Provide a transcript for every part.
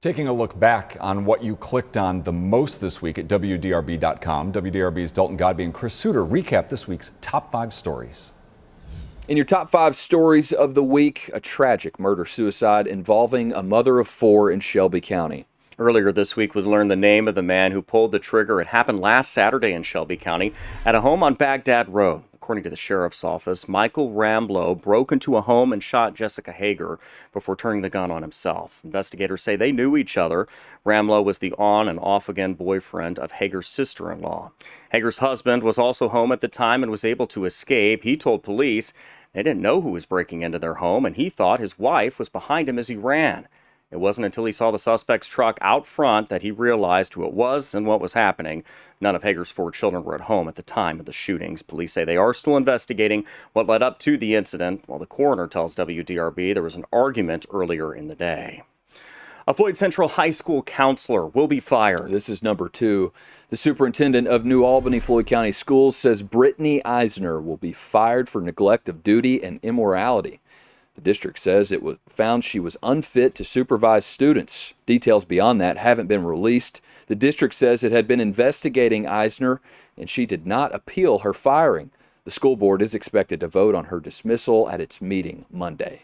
Taking a look back on what you clicked on the most this week at WDRB.com, WDRB's Dalton Godby and Chris Suter recap this week's top 5 stories. In your top 5 stories of the week, a tragic murder-suicide involving a mother of 4 in Shelby County. Earlier this week, we learned the name of the man who pulled the trigger. It happened last Saturday in Shelby County at a home on Baghdad Road. According to the sheriff's office, Michael Ramlow broke into a home and shot Jessica Hager before turning the gun on himself. Investigators say they knew each other. Ramlow was the on and off again boyfriend of Hager's sister-in-law. Hager's husband was also home at the time and was able to escape. He told police they didn't know who was breaking into their home, and he thought his wife was behind him as he ran. It wasn't until he saw the suspect's truck out front that he realized who it was and what was happening. None of Hager's 4 children were at home at the time of the shootings. Police say they are still investigating what led up to the incident, while the coroner tells WDRB there was an argument earlier in the day. A Floyd Central High School counselor will be fired. This is number 2. The superintendent of New Albany Floyd County Schools says Brittany Eisner will be fired for neglect of duty and immorality. The district says it was found she was unfit to supervise students. Details beyond that haven't been released. The district says it had been investigating Eisner, and she did not appeal her firing. The school board is expected to vote on her dismissal at its meeting Monday.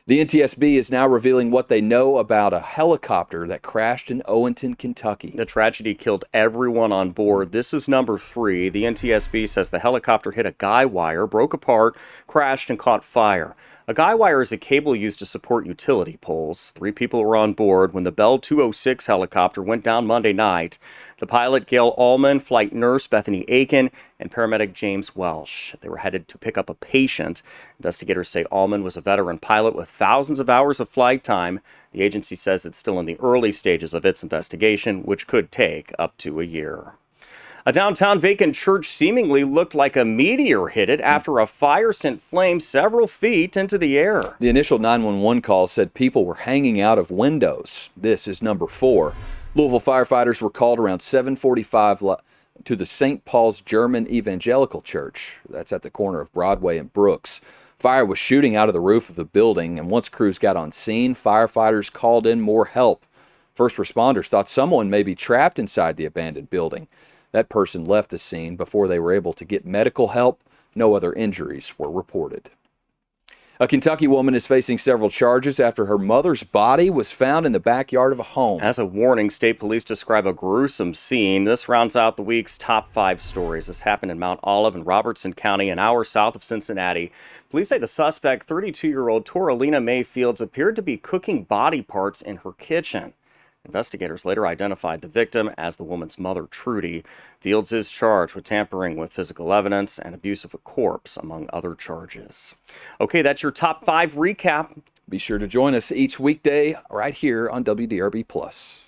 The NTSB is now revealing what they know about a helicopter that crashed in Owenton, Kentucky. The tragedy killed everyone on board. This is number 3. The NTSB says the helicopter hit a guy wire, broke apart, crashed, and caught fire. A guy wire is a cable used to support utility poles. 3 people were on board when the Bell 206 helicopter went down Monday night. The pilot, Gail Allman, flight nurse Bethany Aiken, and paramedic James Welsh. They were headed to pick up a patient. Investigators say Allman was a veteran pilot with thousands of hours of flight time. The agency says it's still in the early stages of its investigation, which could take up to a year. A downtown vacant church seemingly looked like a meteor hit it after a fire sent flames several feet into the air. The initial 911 call said people were hanging out of windows. This is number 4. Louisville firefighters were called around 7:45 to the St. Paul's German Evangelical Church. That's at the corner of Broadway and Brooks. Fire was shooting out of the roof of the building, and once crews got on scene, firefighters called in more help. First responders thought someone may be trapped inside the abandoned building. That person left the scene before they were able to get medical help. No other injuries were reported. A Kentucky woman is facing several charges after her mother's body was found in the backyard of a home. As a warning, state police describe a gruesome scene. This rounds out the week's top 5 stories. This happened in Mount Olive and Robertson County, an hour south of Cincinnati. Police say the suspect, 32-year-old Toralina May Fields, appeared to be cooking body parts in her kitchen. Investigators later identified the victim as the woman's mother, Trudy. Fields is charged with tampering with physical evidence and abuse of a corpse, among other charges. Okay, that's your top 5 recap. Be sure to join us each weekday right here on WDRB+.